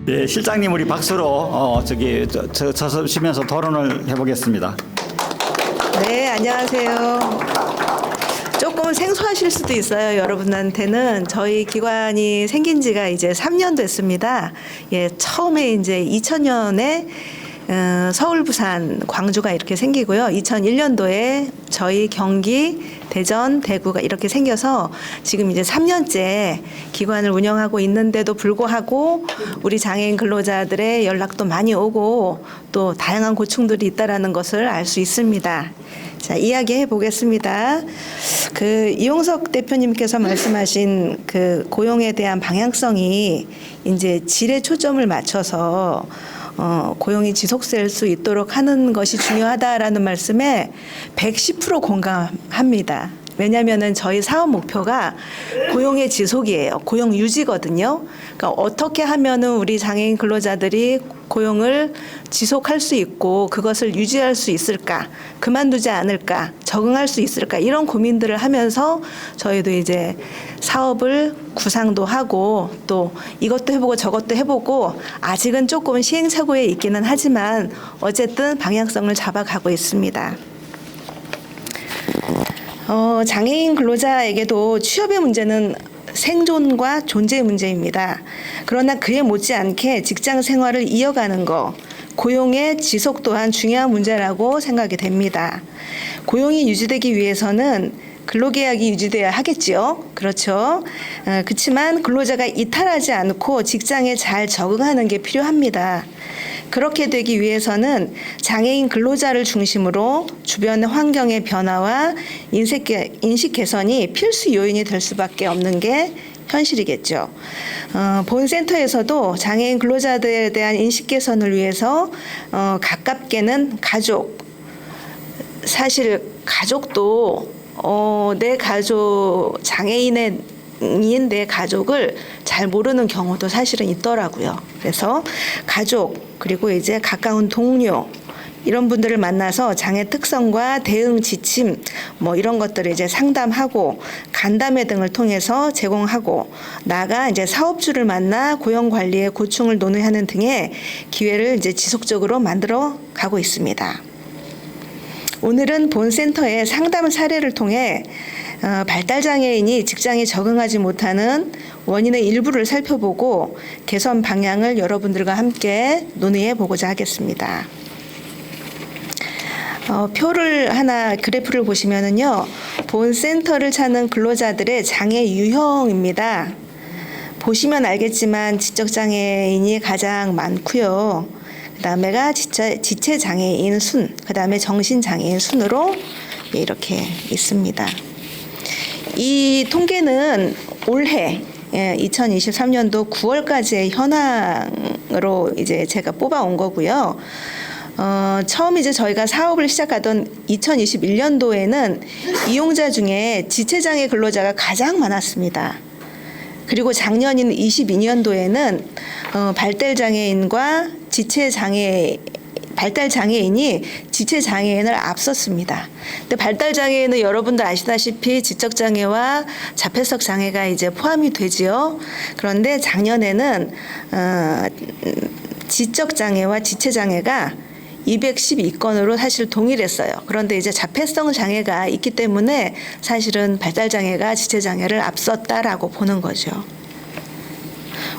네, 실장님 우리 박수로 서시면서 토론을 해보겠습니다. 네, 안녕하세요. 조금 생소하실 수도 있어요. 여러분한테는 저희 기관이 생긴 지가 이제 3년 됐습니다. 예, 처음에 이제 2000년에 서울, 부산, 광주가 이렇게 생기고요. 2001년도에 저희 경기, 대전, 대구가 이렇게 생겨서 지금 이제 3년째 기관을 운영하고 있는데도 불구하고 우리 장애인 근로자들의 연락도 많이 오고 또 다양한 고충들이 있다라는 것을 알 수 있습니다. 자, 이야기해 보겠습니다. 이용석 대표님께서 말씀하신 고용에 대한 방향성이 이제 질에 초점을 맞춰서 고용이 지속될 수 있도록 하는 것이 중요하다라는 말씀에 110% 공감합니다. 왜냐하면은 저희 사업 목표가 고용의 지속이에요. 고용 유지거든요. 그러니까 어떻게 하면은 우리 장애인 근로자들이 고용을 지속할 수 있고 그것을 유지할 수 있을까, 그만두지 않을까, 적응할 수 있을까 이런 고민들을 하면서 저희도 이제 사업을 구상도 하고 또 이것도 해보고 저것도 해보고 아직은 조금 시행착오에 있기는 하지만 어쨌든 방향성을 잡아가고 있습니다. 장애인 근로자에게도 취업의 문제는 생존과 존재의 문제입니다. 그러나 그에 못지않게 직장 생활을 이어가는 것, 고용의 지속 또한 중요한 문제라고 생각이 됩니다. 고용이 유지되기 위해서는 근로계약이 유지돼야 하겠지요. 그렇죠. 그렇지만 근로자가 이탈하지 않고 직장에 잘 적응하는 게 필요합니다. 그렇게 되기 위해서는 장애인 근로자를 중심으로 주변 환경의 변화와 인식 개선이 필수 요인이 될 수밖에 없는 게 현실이겠죠. 본센터에서도 장애인 근로자들에 대한 인식 개선을 위해서 가깝게는 가족, 사실 가족도 내 가족, 장애인의 내 가족을 잘 모르는 경우도 사실은 있더라고요. 그래서 가족 그리고 이제 가까운 동료 이런 분들을 만나서 장애 특성과 대응 지침 이런 것들을 이제 상담하고 간담회 등을 통해서 제공하고 나아가 이제 사업주를 만나 고용 관리의 고충을 논의하는 등의 기회를 이제 지속적으로 만들어 가고 있습니다. 오늘은 본센터의 상담 사례를 통해 발달장애인이 직장에 적응하지 못하는 원인의 일부를 살펴보고 개선 방향을 여러분들과 함께 논의해 보고자 하겠습니다. 표를 하나 그래프를 보시면은요, 본센터를 찾는 근로자들의 장애 유형입니다. 보시면 알겠지만 지적장애인이 가장 많고요. 그다음에가 지체장애인 순, 그다음에 정신장애인 순으로 이렇게 있습니다. 이 통계는 올해 2023년도 9월까지의 현황으로 이제 제가 뽑아온 거고요. 처음 이제 저희가 사업을 시작하던 2021년도에는 이용자 중에 지체장애 근로자가 가장 많았습니다. 그리고 작년인 22년도에는 발달장애인이 지체장애인을 앞섰습니다. 근데 발달장애인은 여러분들 아시다시피 지적장애와 자폐성 장애가 이제 포함이 되지요. 그런데 작년에는 지적장애와 지체장애가 212건으로 사실 동일했어요. 그런데 이제 자폐성 장애가 있기 때문에 사실은 발달장애가 지체장애를 앞섰다라고 보는 거죠.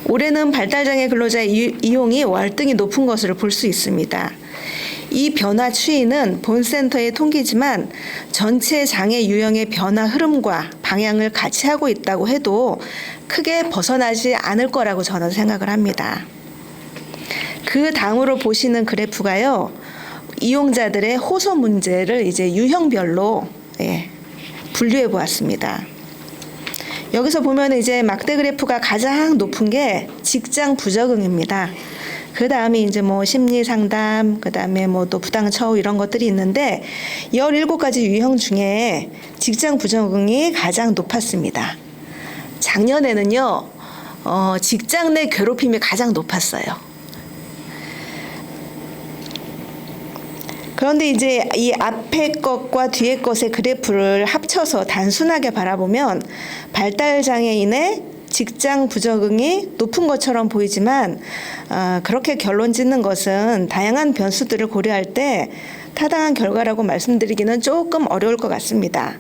올해는 발달장애 근로자의 이용이 월등히 높은 것으로 볼 수 있습니다. 이 변화 추이는 본센터의 통계지만 전체 장애 유형의 변화 흐름과 방향을 같이 하고 있다고 해도 크게 벗어나지 않을 거라고 저는 생각을 합니다. 그 다음으로 보시는 그래프가요, 이용자들의 호소 문제를 이제 유형별로 분류해 보았습니다. 여기서 보면 이제 막대 그래프가 가장 높은 게 직장 부적응입니다. 그 다음에 이제 심리 상담, 그 다음에 또 부당 처우 이런 것들이 있는데 17가지 유형 중에 직장 부적응이 가장 높았습니다. 작년에는요, 직장 내 괴롭힘이 가장 높았어요. 그런데 이제 이 앞에 것과 뒤에 것의 그래프를 합쳐서 단순하게 바라보면 발달장애인의 직장 부적응이 높은 것처럼 보이지만 그렇게 결론 짓는 것은 다양한 변수들을 고려할 때 타당한 결과라고 말씀드리기는 조금 어려울 것 같습니다.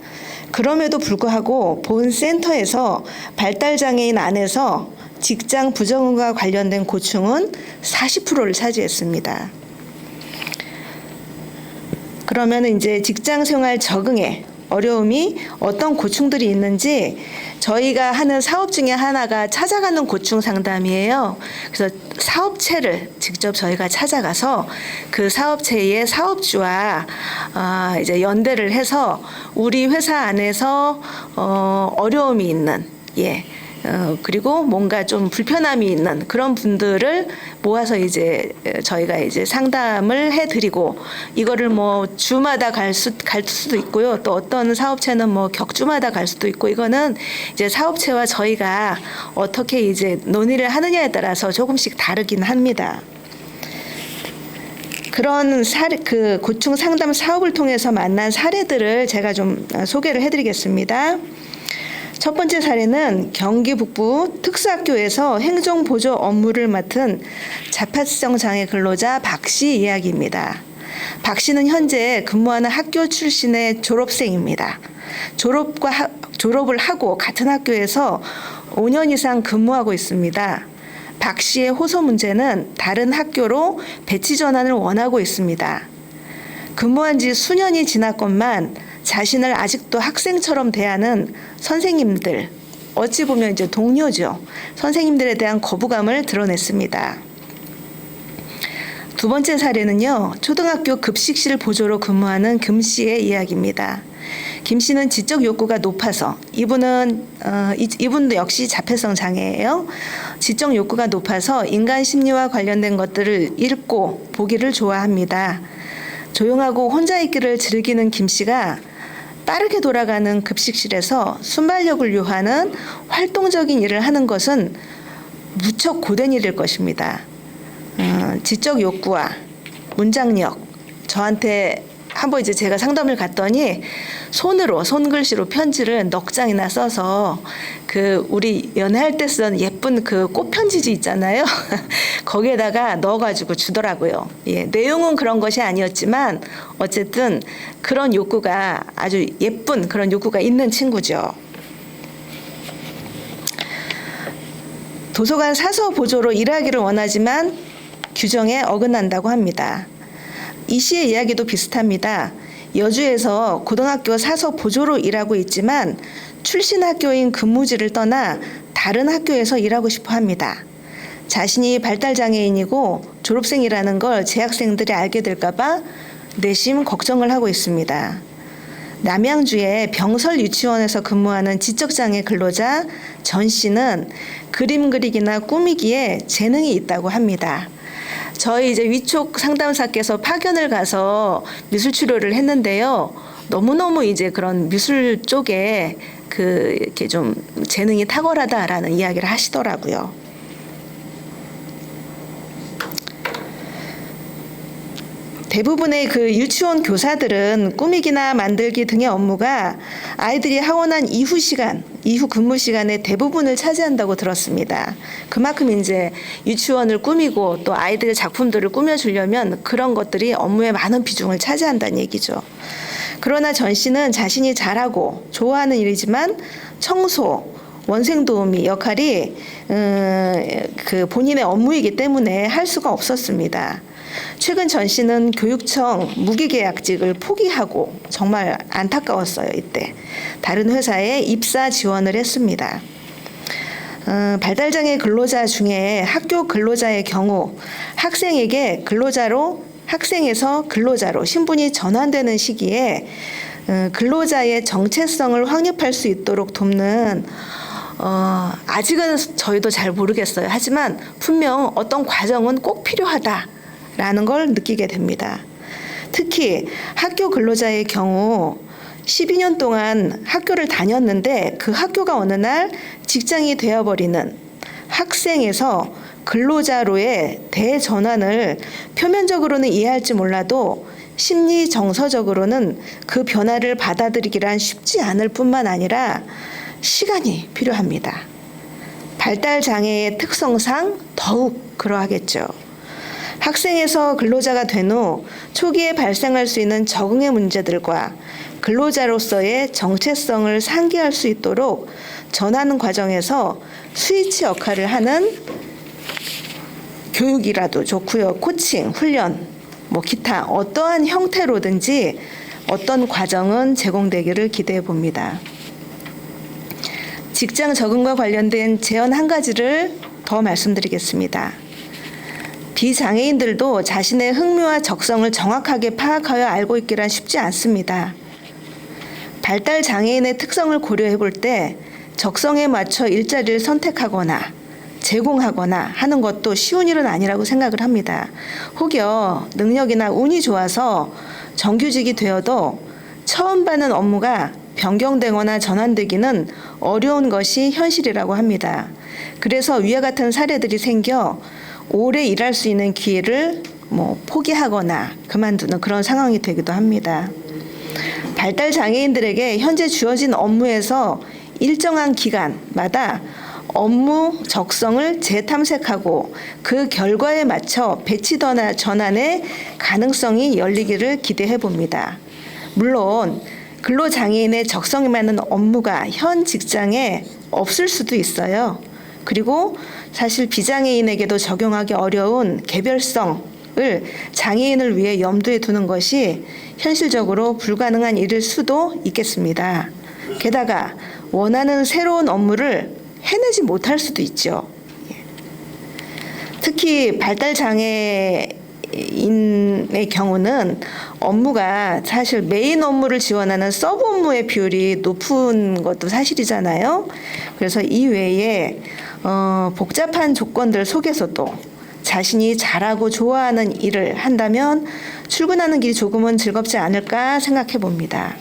그럼에도 불구하고 본 센터에서 발달장애인 안에서 직장 부적응과 관련된 고충은 40%를 차지했습니다. 그러면 이제 직장 생활 적응에 어려움이 어떤 고충들이 있는지 저희가 하는 사업 중에 하나가 찾아가는 고충 상담이에요. 그래서 사업체를 직접 저희가 찾아가서 그 사업체의 사업주와 이제 연대를 해서 우리 회사 안에서 어려움이 있는 그리고 뭔가 좀 불편함이 있는 그런 분들을 모아서 이제 저희가 이제 상담을 해드리고 이거를 뭐 주마다 갈 수도 있고요. 또 어떤 사업체는 뭐 격주마다 갈 수도 있고 이거는 이제 사업체와 저희가 어떻게 이제 논의를 하느냐에 따라서 조금씩 다르긴 합니다. 그런 그 고충 상담 사업을 통해서 만난 사례들을 제가 좀 소개를 해드리겠습니다. 첫 번째 사례는 경기 북부 특수학교에서 행정보조 업무를 맡은 자폐성 장애 근로자 박 씨 이야기입니다. 박 씨는 현재 근무하는 학교 출신의 졸업생입니다. 졸업을 하고 같은 학교에서 5년 이상 근무하고 있습니다. 박 씨의 호소 문제는 다른 학교로 배치 전환을 원하고 있습니다. 근무한 지 수년이 지났건만 자신을 아직도 학생처럼 대하는 선생님들, 어찌 보면 이제 동료죠. 선생님들에 대한 거부감을 드러냈습니다. 두 번째 사례는요, 초등학교 급식실 보조로 근무하는 김 씨의 이야기입니다. 김 씨는 지적 욕구가 높아서 이분도 역시 자폐성 장애예요. 지적 욕구가 높아서 인간 심리와 관련된 것들을 읽고 보기를 좋아합니다. 조용하고 혼자 있기를 즐기는 김 씨가 빠르게 돌아가는 급식실에서 순발력을 요하는 활동적인 일을 하는 것은 무척 고된 일일 것입니다. 지적 욕구와 문장력, 저한테 한번 이제 제가 상담을 갔더니 손글씨로 편지를 넉 장이나 써서 그 우리 연애할 때 쓰던 예쁜 그 꽃편지지 있잖아요. 거기에다가 넣어가지고 주더라고요. 내용은 그런 것이 아니었지만 어쨌든 그런 욕구가 아주 예쁜 그런 욕구가 있는 친구죠. 도서관 사서 보조로 일하기를 원하지만 규정에 어긋난다고 합니다. 이 씨의 이야기도 비슷합니다. 여주에서 고등학교 사서 보조로 일하고 있지만 출신 학교인 근무지를 떠나 다른 학교에서 일하고 싶어 합니다. 자신이 발달장애인이고 졸업생이라는 걸 재학생들이 알게 될까봐 내심 걱정을 하고 있습니다. 남양주의 병설 유치원에서 근무하는 지적장애 근로자 전 씨는 그림 그리기나 꾸미기에 재능이 있다고 합니다. 저희 이제 위촉 상담사께서 파견을 가서 미술 치료를 했는데요. 너무너무 이제 그런 미술 쪽에 이렇게 좀 재능이 탁월하다라는 이야기를 하시더라고요. 대부분의 그 유치원 교사들은 꾸미기나 만들기 등의 업무가 아이들이 하원한 이후 근무 시간의 대부분을 차지한다고 들었습니다. 그만큼 이제 유치원을 꾸미고 또 아이들의 작품들을 꾸며주려면 그런 것들이 업무의 많은 비중을 차지한다는 얘기죠. 그러나 전 씨는 자신이 잘하고 좋아하는 일이지만 청소, 원생 도우미 역할이 그 본인의 업무이기 때문에 할 수가 없었습니다. 최근 전 씨는 교육청 무기계약직을 포기하고 정말 안타까웠어요. 이때 다른 회사에 입사 지원을 했습니다. 발달장애 근로자 중에 학교 근로자의 경우 학생에게 학생에서 근로자로 신분이 전환되는 시기에 근로자의 정체성을 확립할 수 있도록 돕는 아직은 저희도 잘 모르겠어요. 하지만 분명 어떤 과정은 꼭 필요하다라는 걸 느끼게 됩니다. 특히 학교 근로자의 경우 12년 동안 학교를 다녔는데 그 학교가 어느 날 직장이 되어버리는 학생에서 근로자로의 대전환을 표면적으로는 이해할지 몰라도 심리 정서적으로는 그 변화를 받아들이기란 쉽지 않을 뿐만 아니라 시간이 필요합니다. 발달 장애의 특성상 더욱 그러하겠죠. 학생에서 근로자가 된 후 초기에 발생할 수 있는 적응의 문제들과 근로자로서의 정체성을 상기할 수 있도록 전하는 과정에서 스위치 역할을 하는 교육이라도 좋고요. 코칭, 훈련, 기타 어떠한 형태로든지 어떤 과정은 제공되기를 기대해 봅니다. 직장 적응과 관련된 제언 한 가지를 더 말씀드리겠습니다. 비장애인들도 자신의 흥미와 적성을 정확하게 파악하여 알고 있기란 쉽지 않습니다. 발달 장애인의 특성을 고려해 볼 때 적성에 맞춰 일자리를 선택하거나 제공하거나 하는 것도 쉬운 일은 아니라고 생각을 합니다. 혹여 능력이나 운이 좋아서 정규직이 되어도 처음 받는 업무가 변경되거나 전환되기는 어려운 것이 현실이라고 합니다. 그래서 위와 같은 사례들이 생겨 오래 일할 수 있는 기회를 포기하거나 그만두는 그런 상황이 되기도 합니다. 발달 장애인들에게 현재 주어진 업무에서 일정한 기간마다 업무 적성을 재탐색하고 그 결과에 맞춰 배치 전환의 가능성이 열리기를 기대해 봅니다. 물론 근로장애인의 적성에 맞는 업무가 현 직장에 없을 수도 있어요. 그리고 사실 비장애인에게도 적용하기 어려운 개별성을 장애인을 위해 염두에 두는 것이 현실적으로 불가능한 일일 수도 있겠습니다. 게다가 원하는 새로운 업무를 해내지 못할 수도 있죠. 특히 발달 장애인의 경우는 업무가 사실 메인 업무를 지원하는 서브 업무의 비율이 높은 것도 사실이잖아요. 그래서 이 외에 복잡한 조건들 속에서도 자신이 잘하고 좋아하는 일을 한다면 출근하는 길이 조금은 즐겁지 않을까 생각해 봅니다.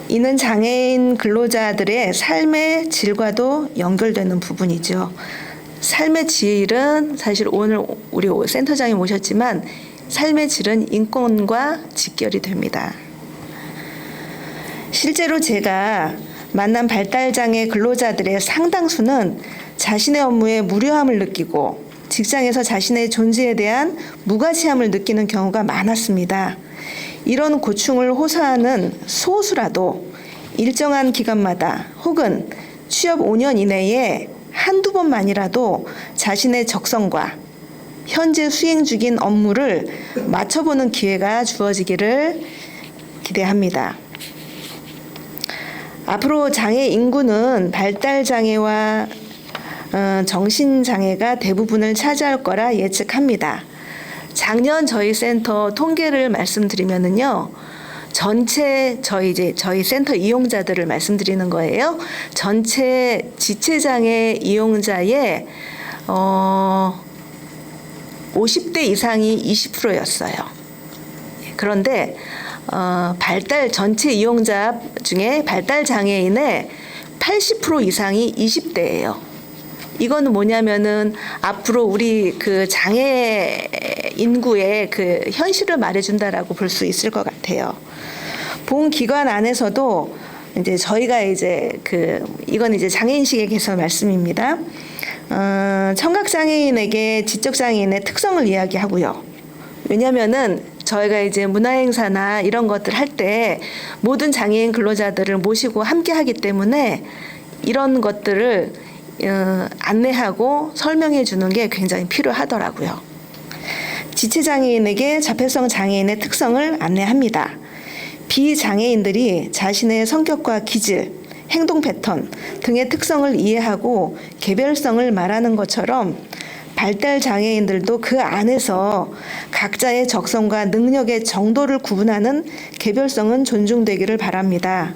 이는 장애인 근로자들의 삶의 질과도 연결되는 부분이죠. 삶의 질은 사실 오늘 우리 센터장이 모셨지만 삶의 질은 인권과 직결이 됩니다. 실제로 제가 만난 발달장애 근로자들의 상당수는 자신의 업무에 무료함을 느끼고 직장에서 자신의 존재에 대한 무가치함을 느끼는 경우가 많았습니다. 이런 고충을 호소하는 소수라도 일정한 기간마다 혹은 취업 5년 이내에 한두 번만이라도 자신의 적성과 현재 수행 중인 업무를 맞춰보는 기회가 주어지기를 기대합니다. 앞으로 장애 인구는 발달장애와 정신장애가 대부분을 차지할 거라 예측합니다. 작년 저희 센터 통계를 말씀드리면은요, 전체 저희 센터 이용자들을 말씀드리는 거예요. 전체 지체장애 이용자의 50대 이상이 20%였어요. 그런데 전체 이용자 중에 발달 장애인의 80% 이상이 20대예요. 이거는 뭐냐면은 앞으로 우리 그 장애 인구의 그 현실을 말해준다라고 볼 수 있을 것 같아요. 본 기관 안에서도 이제 저희가 이건 이제 장애인식의 개선 말씀입니다. 청각 장애인에게 지적 장애인의 특성을 이야기하고요. 왜냐면은 저희가 이제 문화행사나 이런 것들 할 때 모든 장애인 근로자들을 모시고 함께 하기 때문에 이런 것들을 안내하고 설명해 주는 게 굉장히 필요하더라고요. 지체장애인에게 자폐성 장애인의 특성을 안내합니다. 비장애인들이 자신의 성격과 기질, 행동 패턴 등의 특성을 이해하고 개별성을 말하는 것처럼 발달 장애인들도 그 안에서 각자의 적성과 능력의 정도를 구분하는 개별성은 존중되기를 바랍니다.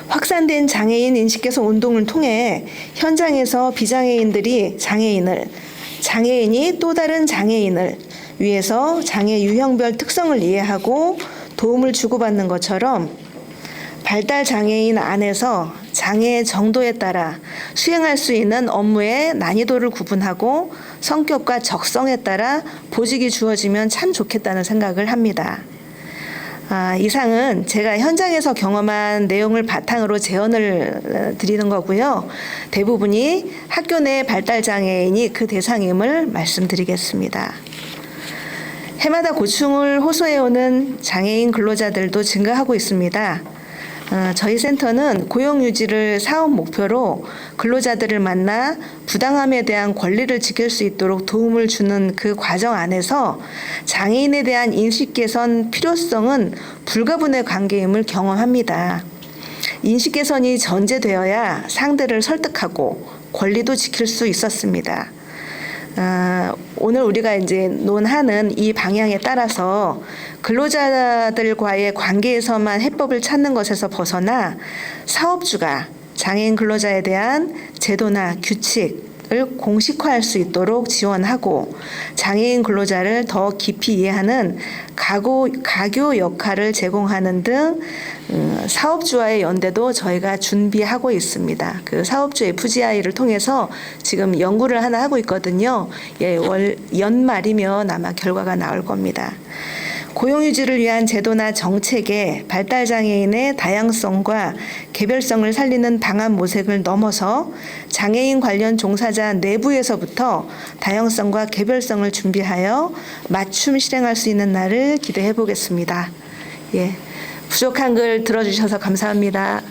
확산된 장애인 인식 개선 운동을 통해 현장에서 비장애인들이 장애인이 또 다른 장애인을 위해서 장애 유형별 특성을 이해하고 도움을 주고받는 것처럼 발달 장애인 안에서 장애의 정도에 따라 수행할 수 있는 업무의 난이도를 구분하고 성격과 적성에 따라 보직이 주어지면 참 좋겠다는 생각을 합니다. 이상은 제가 현장에서 경험한 내용을 바탕으로 제언을 드리는 거고요. 대부분이 학교 내 발달장애인이 그 대상임을 말씀드리겠습니다. 해마다 고충을 호소해오는 장애인 근로자들도 증가하고 있습니다. 저희 센터는 고용 유지를 사업 목표로 근로자들을 만나 부당함에 대한 권리를 지킬 수 있도록 도움을 주는 그 과정 안에서 장애인에 대한 인식 개선 필요성은 불가분의 관계임을 경험합니다. 인식 개선이 전제되어야 상대를 설득하고 권리도 지킬 수 있었습니다. 오늘 우리가 이제 논하는 이 방향에 따라서 근로자들과의 관계에서만 해법을 찾는 것에서 벗어나 사업주가 장애인 근로자에 대한 제도나 규칙을 공식화할 수 있도록 지원하고 장애인 근로자를 더 깊이 이해하는 가교 역할을 제공하는 등 사업주와의 연대도 저희가 준비하고 있습니다. 그 사업주 FGI를 통해서 지금 연구를 하나 하고 있거든요. 연말이면 아마 결과가 나올 겁니다. 고용유지를 위한 제도나 정책에 발달장애인의 다양성과 개별성을 살리는 방안 모색을 넘어서 장애인 관련 종사자 내부에서부터 다양성과 개별성을 준비하여 맞춤 실행할 수 있는 날을 기대해 보겠습니다. 부족한 글 들어주셔서 감사합니다.